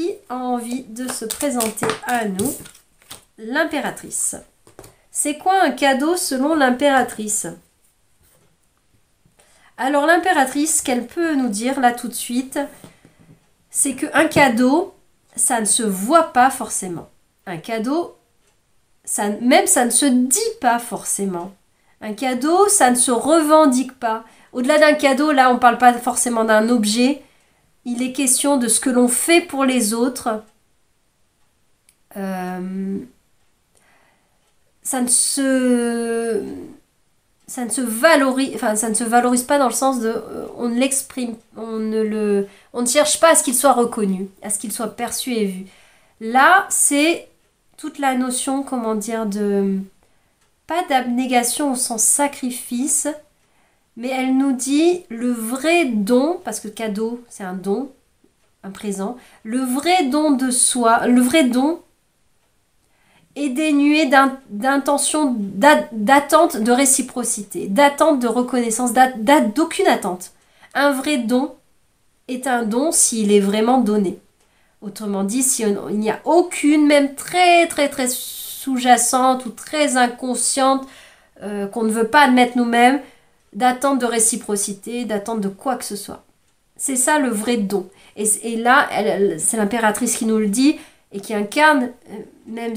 qui a envie de se présenter à nous? L'impératrice. C'est quoi un cadeau selon l'impératrice? Alors l'impératrice, ce qu'elle peut nous dire là tout de suite, c'est qu'un cadeau, ça ne se voit pas forcément. Un cadeau, ça ne se dit pas forcément. Un cadeau, ça ne se revendique pas. Au-delà d'un cadeau, là, on ne parle pas forcément d'un objet. Il est question de ce que l'on fait pour les autres. Ça ne se valorise, enfin, ça ne se valorise pas dans le sens de, on ne l'exprime, on ne cherche pas à ce qu'il soit reconnu, à ce qu'il soit perçu et vu. Là, c'est toute la notion, comment dire, pas d'abnégation au sens sacrifice, mais elle nous dit le vrai don, parce que cadeau, c'est un don, un présent, le vrai don de soi, le vrai don est dénué d'intention, d'attente de réciprocité, d'attente de reconnaissance, d'aucune attente. Un vrai don est un don s'il est vraiment donné. Autrement dit, il n'y a aucune, même très très très sous-jacente ou très inconsciente, qu'on ne veut pas admettre nous-mêmes, d'attente de réciprocité, d'attente de quoi que ce soit. C'est ça le vrai don. Et là, c'est l'impératrice qui nous le dit et qui incarne, même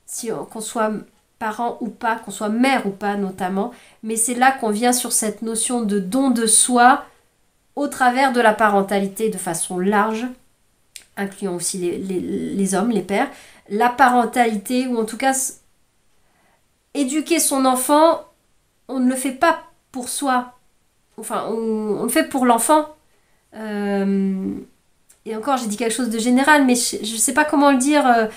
si qu'on soit parent ou pas, qu'on soit mère ou pas notamment, mais c'est là qu'on vient sur cette notion de don de soi au travers de la parentalité de façon large, incluant aussi les hommes, les pères, la parentalité, ou en tout cas éduquer son enfant, on ne le fait pas pour soi, enfin on le fait pour l'enfant. Et encore, j'ai dit quelque chose de général, mais je ne sais pas comment le dire.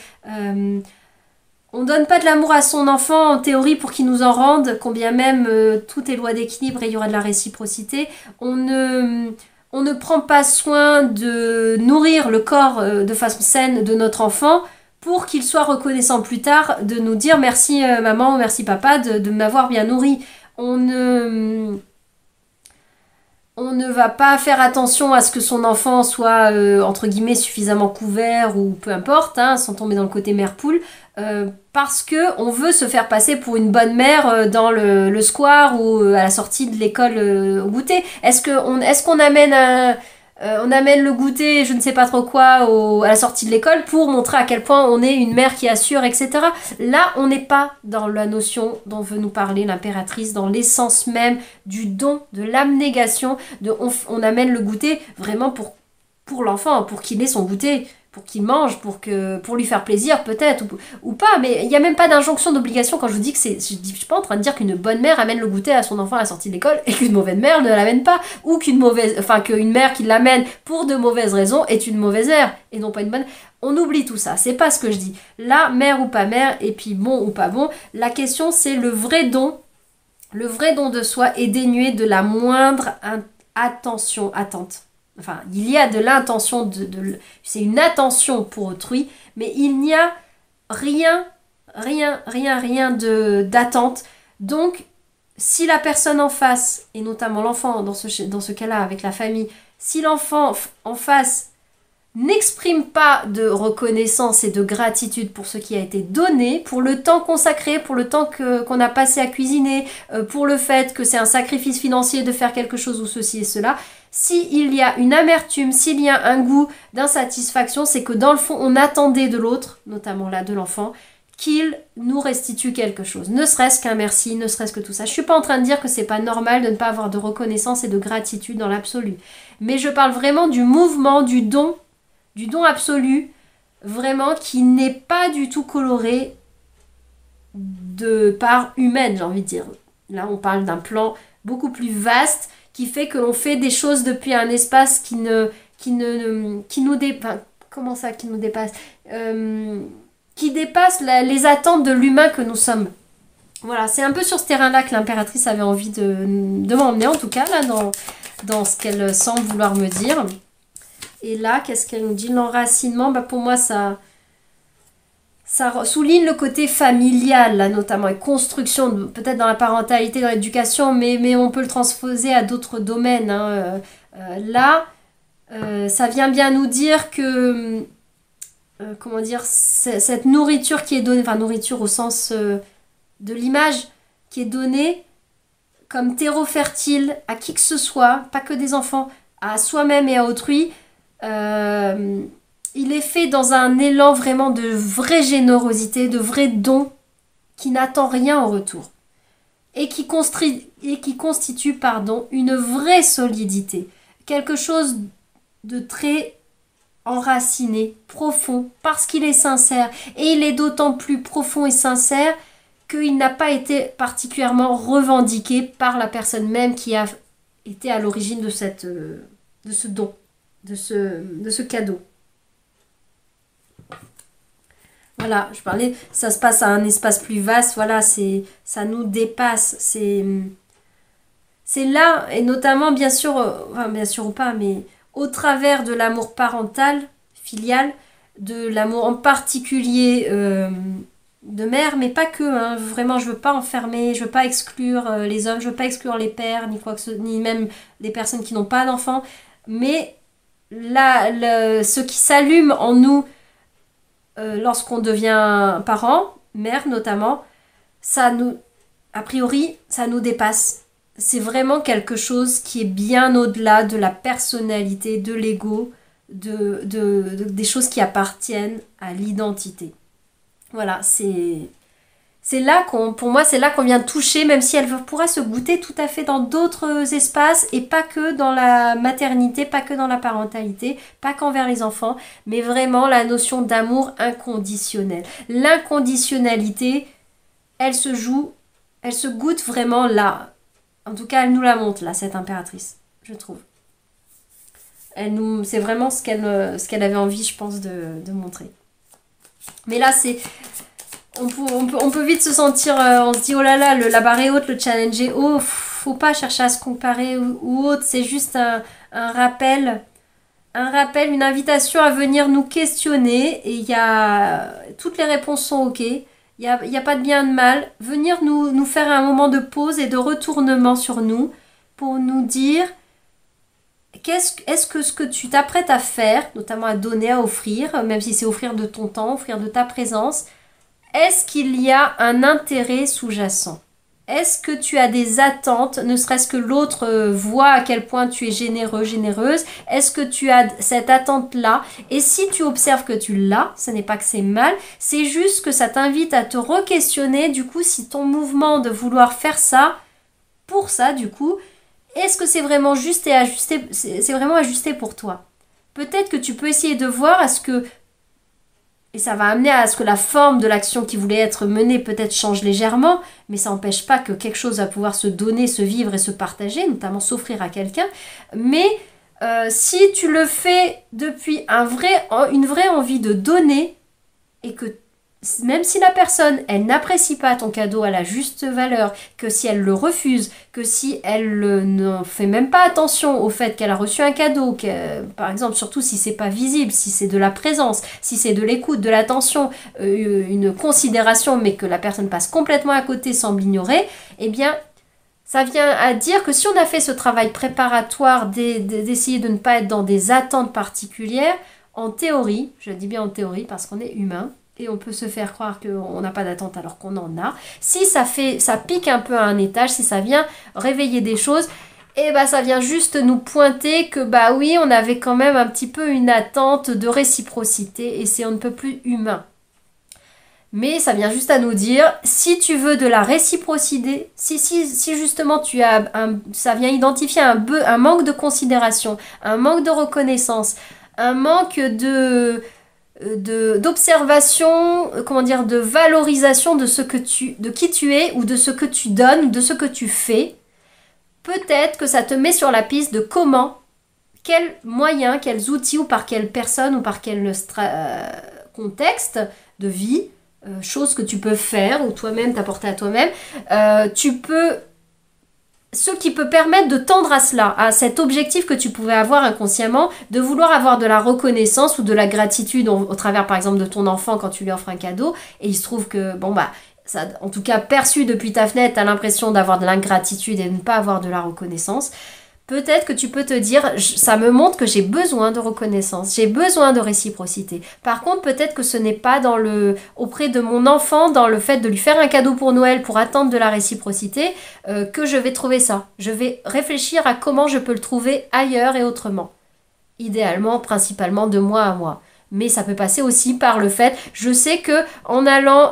On ne donne pas de l'amour à son enfant en théorie pour qu'il nous en rende, combien même tout est loi d'équilibre et il y aura de la réciprocité. On ne prend pas soin de nourrir le corps de façon saine de notre enfant pour qu'il soit reconnaissant plus tard de nous dire merci maman, merci papa de m'avoir bien nourri. On ne va pas faire attention à ce que son enfant soit entre guillemets suffisamment couvert ou peu importe, hein, sans tomber dans le côté mère poule, parce que on veut se faire passer pour une bonne mère dans le square ou à la sortie de l'école au goûter. Est-ce qu'on amène on amène le goûter, je ne sais pas trop quoi, à la sortie de l'école pour montrer à quel point on est une mère qui assure, etc. Là, on n'est pas dans la notion dont veut nous parler l'impératrice, dans l'essence même du don, de l'abnégation, on amène le goûter vraiment pour l'enfant, pour qu'il ait son goûter, pour qu'il mange, pour lui faire plaisir peut-être, ou pas, mais il n'y a même pas d'injonction d'obligation quand je vous dis que je suis pas en train de dire qu'une bonne mère amène le goûter à son enfant à la sortie de l'école et qu'une mauvaise mère ne l'amène pas, ou qu'une mère qui l'amène pour de mauvaises raisons est une mauvaise mère et non pas une bonne. On oublie tout ça, c'est pas ce que je dis. Là, mère ou pas mère, et puis bon ou pas bon, la question c'est le vrai don de soi est dénué de la moindre attente. Enfin, il y a de l'intention, c'est une attention pour autrui, mais il n'y a rien d'attente. Donc, si la personne en face, et notamment l'enfant dans ce cas-là avec la famille, si l'enfant en face n'exprime pas de reconnaissance et de gratitude pour ce qui a été donné, pour le temps consacré, pour le temps qu'on a passé à cuisiner, pour le fait que c'est un sacrifice financier de faire quelque chose ou ceci et cela, s'il y a une amertume, s'il y a un goût d'insatisfaction, c'est que dans le fond, on attendait de l'autre, notamment là de l'enfant, qu'il nous restitue quelque chose. Ne serait-ce qu'un merci, ne serait-ce que tout ça. Je suis pas en train de dire que c'est pas normal de ne pas avoir de reconnaissance et de gratitude dans l'absolu. Mais je parle vraiment du mouvement, du don absolu, vraiment qui n'est pas du tout coloré de part humaine, j'ai envie de dire. Là, on parle d'un plan beaucoup plus vaste qui fait que l'on fait des choses depuis un espace qui nous dépasse. Comment ça, qui nous dépasse qui dépasse les attentes de l'humain que nous sommes. Voilà, c'est un peu sur ce terrain-là que l'impératrice avait envie de m'emmener, en tout cas, là, dans ce qu'elle semble vouloir me dire. Et là, qu'est-ce qu'elle nous dit? L'enracinement, pour moi, ça souligne le côté familial, là, notamment, et construction, peut-être dans la parentalité, dans l'éducation, mais on peut le transposer à d'autres domaines. Hein. Là, ça vient bien nous dire que comment dire, cette nourriture qui est donnée, enfin nourriture au sens de l'image qui est donnée comme terreau fertile à qui que ce soit, pas que des enfants, à soi-même et à autrui, il est fait dans un élan vraiment de vraie générosité, de vrai don, qui n'attend rien en retour. Et qui constitue, pardon, une vraie solidité. Quelque chose de très enraciné, profond, parce qu'il est sincère. Et il est d'autant plus profond et sincère qu'il n'a pas été particulièrement revendiqué par la personne même qui a été à l'origine de ce don, de ce cadeau. Voilà, je parlais, ça se passe à un espace plus vaste, voilà, ça nous dépasse, c'est là, et notamment, bien sûr, enfin, bien sûr ou pas, mais au travers de l'amour parental, filial, de l'amour en particulier de mère, mais pas que, hein, vraiment, je veux pas enfermer, je veux pas exclure les hommes, je veux pas exclure les pères, ni quoi que ce, ni même les personnes qui n'ont pas d'enfants, mais là, ce qui s'allume en nous lorsqu'on devient parent, mère notamment, ça nous, a priori, ça nous dépasse. C'est vraiment quelque chose qui est bien au-delà de la personnalité, de l'ego, des choses qui appartiennent à l'identité. Voilà, c'est là pour moi, c'est là qu'on vient toucher, même si elle pourra se goûter tout à fait dans d'autres espaces et pas que dans la maternité, pas que dans la parentalité, pas qu'envers les enfants, mais vraiment la notion d'amour inconditionnel. L'inconditionnalité, elle se goûte vraiment là. En tout cas, elle nous la montre là, cette impératrice, je trouve. C'est vraiment ce qu'elle avait envie, je pense, de montrer. Mais là, on peut vite se sentir, on se dit oh là là, la barre est haute, le challenge est haut, faut pas chercher à se comparer ou autre, c'est juste un rappel, une invitation à venir nous questionner et toutes les réponses sont ok, il y a pas de bien de mal, venir nous faire un moment de pause et de retournement sur nous pour nous dire est-ce que ce que tu t'apprêtes à faire, notamment à donner, à offrir, même si c'est offrir de ton temps, offrir de ta présence, est-ce qu'il y a un intérêt sous-jacent? Est-ce que tu as des attentes, ne serait-ce que l'autre voit à quel point tu es généreux, généreuse? Est-ce que tu as cette attente-là? Et si tu observes que tu l'as, ce n'est pas que c'est mal, c'est juste que ça t'invite à te re-questionner, du coup, si ton mouvement de vouloir faire ça, pour ça, du coup, est-ce que c'est vraiment juste et ajusté, c'est vraiment ajusté pour toi? Peut-être que tu peux essayer de voir à ce que et ça va amener à ce que la forme de l'action qui voulait être menée peut-être change légèrement, mais ça n'empêche pas que quelque chose va pouvoir se donner, se vivre et se partager, notamment s'offrir à quelqu'un. Mais si tu le fais depuis une vraie envie de donner, et que même si la personne, elle n'apprécie pas ton cadeau à la juste valeur, que si elle le refuse, que si elle ne fait même pas attention au fait qu'elle a reçu un cadeau, par exemple, surtout si c'est pas visible, si c'est de la présence, si c'est de l'écoute, de l'attention, une considération, mais que la personne passe complètement à côté, semble ignorer, eh bien, ça vient à dire que si on a fait ce travail préparatoire d'essayer de ne pas être dans des attentes particulières, en théorie, je dis bien en théorie parce qu'on est humain, et on peut se faire croire qu'on n'a pas d'attente alors qu'on en a. Si ça pique un peu à un étage, si ça vient réveiller des choses, et bah ça vient juste nous pointer que bah oui, on avait quand même un petit peu une attente de réciprocité et c'est on ne peut plus humain. Mais ça vient juste à nous dire, si tu veux de la réciprocité, si justement ça vient identifier un manque de considération, un manque de reconnaissance, un manque d'observation, comment dire, de valorisation de qui tu es ou de ce que tu donnes ou de ce que tu fais, peut-être que ça te met sur la piste de comment, quels moyens, quels outils ou par quelle personne ou par quel contexte de vie, choses que tu peux faire ou toi-même t'apporter à toi-même, ce qui peut permettre de tendre à cela, à cet objectif que tu pouvais avoir inconsciemment, de vouloir avoir de la reconnaissance ou de la gratitude au travers par exemple de ton enfant quand tu lui offres un cadeau, et il se trouve que, bon bah, ça, en tout cas perçu depuis ta fenêtre, tu as l'impression d'avoir de l'ingratitude et de ne pas avoir de la reconnaissance. peut-être que tu peux te dire, ça me montre que j'ai besoin de reconnaissance, j'ai besoin de réciprocité. Par contre, peut-être que ce n'est pas auprès de mon enfant, dans le fait de lui faire un cadeau pour Noël pour attendre de la réciprocité, que je vais trouver ça. Je vais réfléchir à comment je peux le trouver ailleurs et autrement. Idéalement, principalement de moi à moi. Mais ça peut passer aussi par le fait, je sais que en allant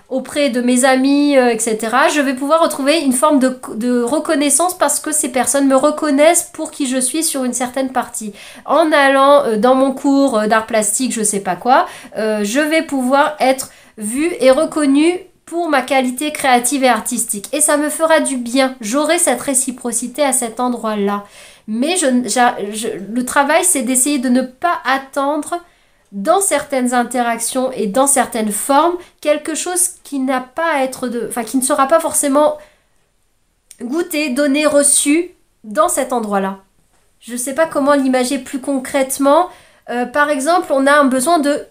auprès de mes amis, etc., je vais pouvoir retrouver une forme de reconnaissance parce que ces personnes me reconnaissent pour qui je suis sur une certaine partie. En allant dans mon cours d'art plastique, je sais pas quoi, je vais pouvoir être vue et reconnue pour ma qualité créative et artistique. Et ça me fera du bien. J'aurai cette réciprocité à cet endroit-là. Mais le travail, c'est d'essayer de ne pas attendre dans certaines interactions et dans certaines formes quelque chose qui n'a pas à être qui ne sera pas forcément goûté, donné, reçu dans cet endroit-là. Je ne sais pas comment l'imager plus concrètement. Par exemple, on a un besoin de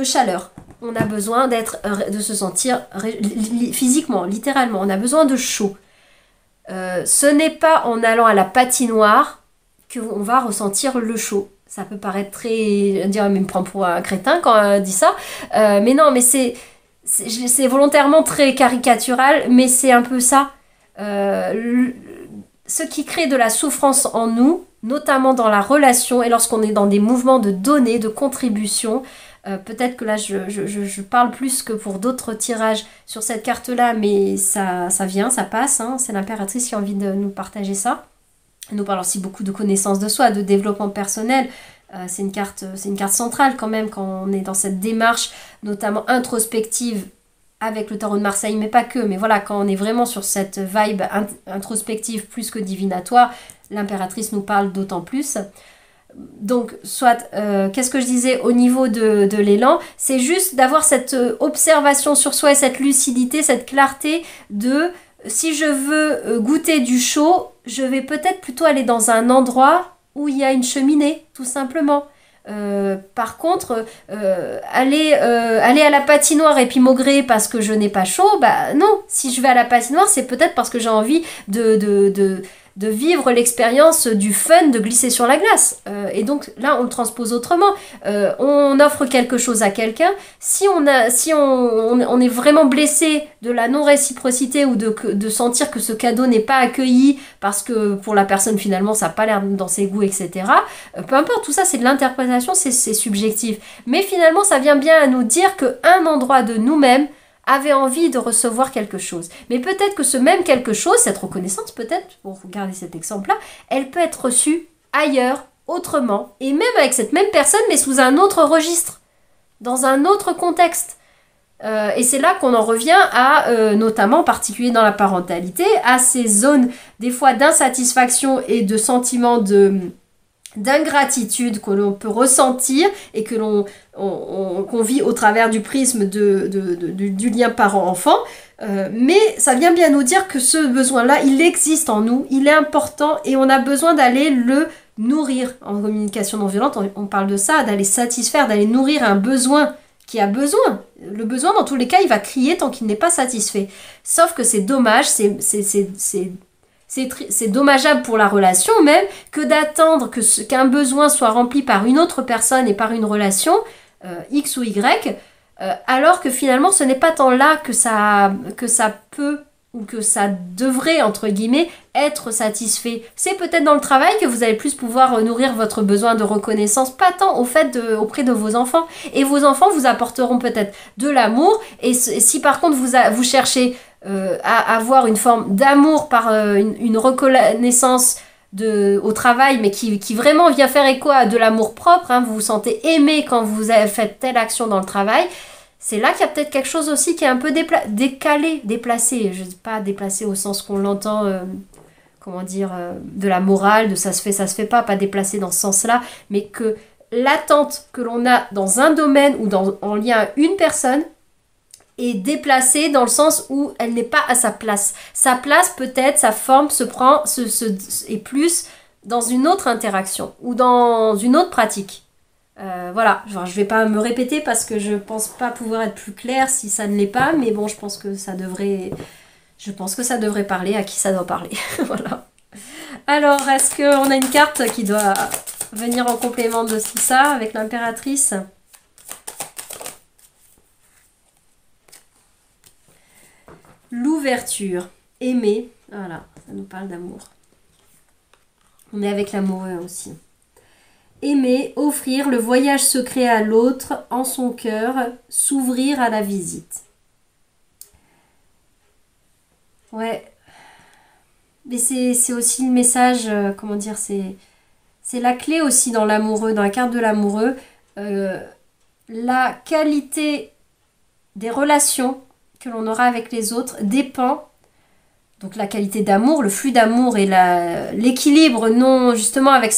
chaleur. On a besoin de se sentir physiquement, littéralement. On a besoin de chaud. Ce n'est pas en allant à la patinoire qu'on va ressentir le chaud. Ça peut paraître très... dire, mais me prend pour un crétin quand elle dit ça. Mais non, mais c'est volontairement très caricatural, mais c'est un peu ça. Ce qui crée de la souffrance en nous, notamment dans la relation et lorsqu'on est dans des mouvements de donner, de contribution. Peut-être que là, je parle plus que pour d'autres tirages sur cette carte-là, mais ça vient, ça passe. Hein. C'est l'impératrice qui a envie de nous partager ça. Elle nous parle aussi beaucoup de connaissance de soi, de développement personnel. C'est une carte centrale quand même quand on est dans cette démarche, notamment introspective avec le tarot de Marseille, mais pas que. Mais voilà, quand on est vraiment sur cette vibe introspective plus que divinatoire, l'impératrice nous parle d'autant plus. Donc, soit, qu'est-ce que je disais au niveau de l'élan, c'est juste d'avoir cette observation sur soi et cette lucidité, cette clarté de... Si je veux goûter du chaud, je vais peut-être plutôt aller dans un endroit où il y a une cheminée, tout simplement. Par contre, aller à la patinoire et puis maugréer parce que je n'ai pas chaud, bah non. Si je vais à la patinoire, c'est peut-être parce que j'ai envie de vivre l'expérience du fun de glisser sur la glace. Et donc là, on le transpose autrement. On offre quelque chose à quelqu'un. Si on est vraiment blessé de la non-réciprocité ou de sentir que ce cadeau n'est pas accueilli parce que pour la personne, finalement, ça n'a pas l'air dans ses goûts, etc. Peu importe, tout ça, c'est de l'interprétation, c'est subjectif. Mais finalement, ça vient bien à nous dire qu'un endroit de nous-mêmes avait envie de recevoir quelque chose. Mais peut-être que ce même quelque chose, cette reconnaissance peut-être, pour regarder cet exemple-là, elle peut être reçue ailleurs, autrement, et même avec cette même personne, mais sous un autre registre, dans un autre contexte. Et c'est là qu'on en revient à, notamment en particulier dans la parentalité, à ces zones des fois d'insatisfaction et de sentiments d'ingratitude que l'on peut ressentir et que qu'on vit au travers du prisme du lien parent-enfant, mais ça vient bien nous dire que ce besoin-là, il existe en nous, il est important et on a besoin d'aller le nourrir. En communication non violente, on parle de ça, d'aller satisfaire, d'aller nourrir un besoin qui a besoin. Le besoin, dans tous les cas, il va crier tant qu'il n'est pas satisfait. Sauf que c'est dommage, c'est dommageable pour la relation même que d'attendre qu'un besoin soit rempli par une autre personne et par une relation, X ou Y, alors que finalement ce n'est pas tant là que ça peut ou que ça devrait, entre guillemets, être satisfait. C'est peut-être dans le travail que vous allez plus pouvoir nourrir votre besoin de reconnaissance, pas tant auprès de vos enfants. Et vos enfants vous apporteront peut-être de l'amour, et si par contre vous cherchez à avoir une forme d'amour par une reconnaissance au travail, mais qui vraiment vient faire écho à de l'amour propre, hein, vous vous sentez aimé quand vous avez fait telle action dans le travail, c'est là qu'il y a peut-être quelque chose aussi qui est un peu déplacé, je ne dis pas déplacé au sens qu'on l'entend, de la morale, de ça se fait pas déplacé dans ce sens-là, mais que l'attente que l'on a dans un domaine ou en lien à une personne est déplacée dans le sens où elle n'est pas à sa place. Sa place, peut-être, sa forme est plus dans une autre interaction ou dans une autre pratique. Voilà, je vais pas me répéter parce que je pense pas pouvoir être plus claire si ça ne l'est pas, mais bon, je pense que ça devrait parler à qui ça doit parler. Voilà. Alors, est-ce qu'on a une carte qui doit venir en complément de tout ça avec l'impératrice? L'ouverture. Aimer. Voilà, ça nous parle d'amour. On est avec l'amoureux aussi. Aimer, offrir le voyage secret à l'autre en son cœur, s'ouvrir à la visite. Ouais. Mais c'est aussi le message, comment dire, c'est la clé aussi dans l'amoureux, dans la carte de l'amoureux. La qualité des relations que l'on aura avec les autres dépend, donc la qualité d'amour, le flux d'amour et l'équilibre, non justement avec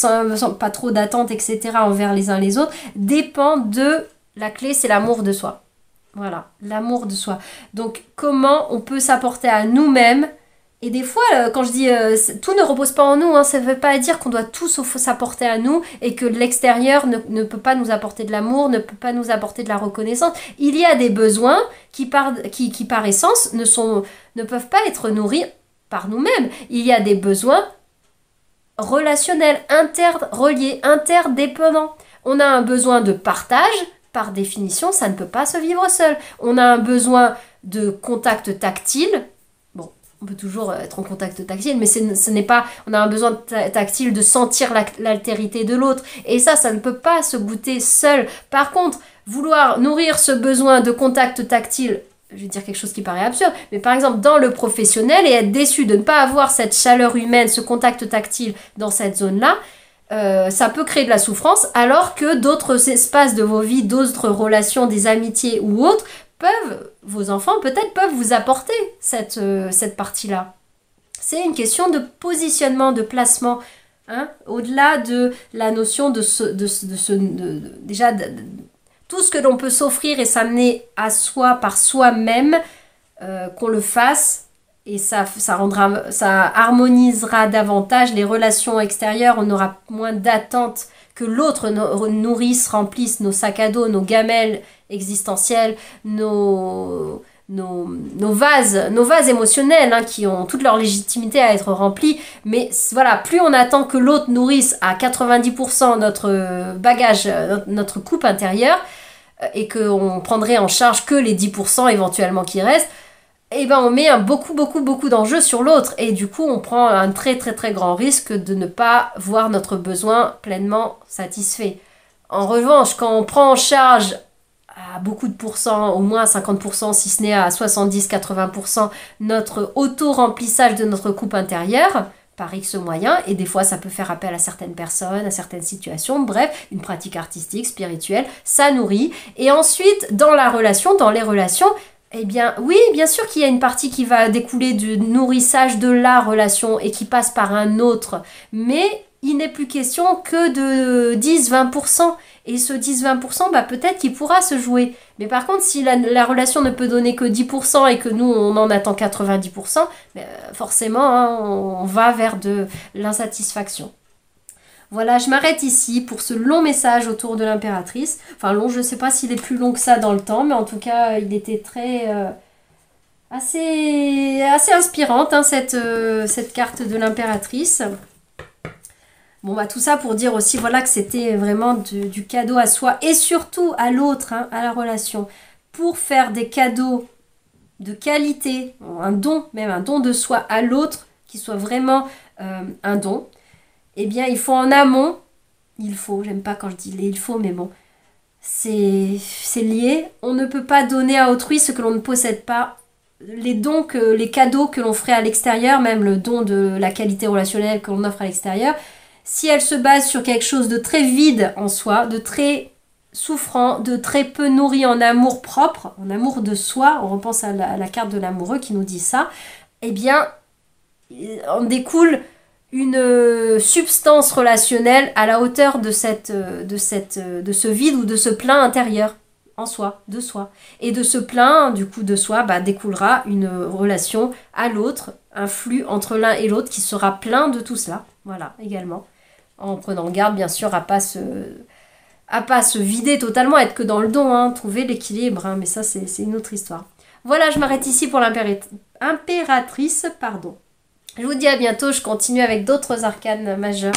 pas trop d'attente, etc. envers les uns les autres, dépend de, la clé c'est l'amour de soi. Voilà, l'amour de soi. Donc comment on peut s'apporter à nous-mêmes. Et des fois, quand je dis tout ne repose pas en nous, hein, ça ne veut pas dire qu'on doit tout s'apporter à nous et que l'extérieur ne peut pas nous apporter de l'amour, ne peut pas nous apporter de la reconnaissance. Il y a des besoins qui par essence ne peuvent pas être nourris par nous-mêmes. Il y a des besoins relationnels, interreliés, interdépendants. On a un besoin de partage, par définition, ça ne peut pas se vivre seul. On a un besoin de contact tactile. On peut toujours être en contact tactile, mais ce n'est pas... On a un besoin tactile de sentir l'altérité de l'autre. Et ça ne peut pas se goûter seul. Par contre, vouloir nourrir ce besoin de contact tactile, je vais dire quelque chose qui paraît absurde, mais par exemple dans le professionnel et être déçu de ne pas avoir cette chaleur humaine, ce contact tactile dans cette zone-là, ça peut créer de la souffrance, alors que d'autres espaces de vos vies, d'autres relations, des amitiés ou autres, vos enfants peut-être peuvent vous apporter cette partie-là. C'est une question de positionnement, de placement, hein, au-delà de la notion de déjà tout ce que l'on peut s'offrir et s'amener à soi par soi-même, qu'on le fasse, et ça harmonisera davantage les relations extérieures. On aura moins d'attentes que l'autre nourrisse, remplisse nos sacs à dos, nos gamelles existentielles, nos vases émotionnels, hein, qui ont toute leur légitimité à être remplis. Mais voilà, plus on attend que l'autre nourrisse à 90% notre bagage, notre coupe intérieure, et qu'on prendrait en charge que les 10% éventuellement qui restent, et ben on met beaucoup d'enjeux sur l'autre, et du coup on prend un très grand risque de ne pas voir notre besoin pleinement satisfait. En revanche, quand on prend en charge à beaucoup de pourcents, au moins 50%, si ce n'est à 70-80%, notre auto-remplissage de notre coupe intérieure, par X moyens, et des fois ça peut faire appel à certaines personnes, à certaines situations, bref, une pratique artistique, spirituelle, ça nourrit. Et ensuite, dans les relations, eh bien, oui, bien sûr qu'il y a une partie qui va découler du nourrissage de la relation et qui passe par un autre, mais il n'est plus question que de 10-20%. Et ce 10-20%, bah, peut-être qu'il pourra se jouer. Mais par contre, si la relation ne peut donner que 10% et que nous, on en attend 90%, forcément, hein, on va vers de l'insatisfaction. Voilà, je m'arrête ici pour ce long message autour de l'impératrice. Enfin long, je ne sais pas s'il est plus long que ça dans le temps, mais en tout cas, il était assez inspirante, hein, cette carte de l'impératrice. Bon, bah tout ça pour dire aussi, voilà, que c'était vraiment du cadeau à soi et surtout à l'autre, hein, à la relation. Pour faire des cadeaux de qualité, un don de soi à l'autre, qui soit vraiment un don, eh bien, il faut en amont, j'aime pas quand je dis il faut, mais bon, c'est lié. On ne peut pas donner à autrui ce que l'on ne possède pas. Les cadeaux que l'on ferait à l'extérieur, même le don de la qualité relationnelle que l'on offre à l'extérieur, si elle se base sur quelque chose de très vide en soi, de très souffrant, de très peu nourri en amour propre, en amour de soi, on repense à la carte de l'amoureux qui nous dit ça, eh bien, en découle une substance relationnelle à la hauteur de ce vide ou de ce plein intérieur en soi, de soi. Et de ce plein, du coup, de soi, bah, découlera une relation à l'autre, un flux entre l'un et l'autre qui sera plein de tout cela. Voilà, également. En prenant garde, bien sûr, à pas se vider totalement, être que dans le don, hein, trouver l'équilibre, hein, mais ça, c'est une autre histoire. Voilà, je m'arrête ici pour l'impératrice, pardon. Je vous dis à bientôt, je continue avec d'autres arcanes majeures.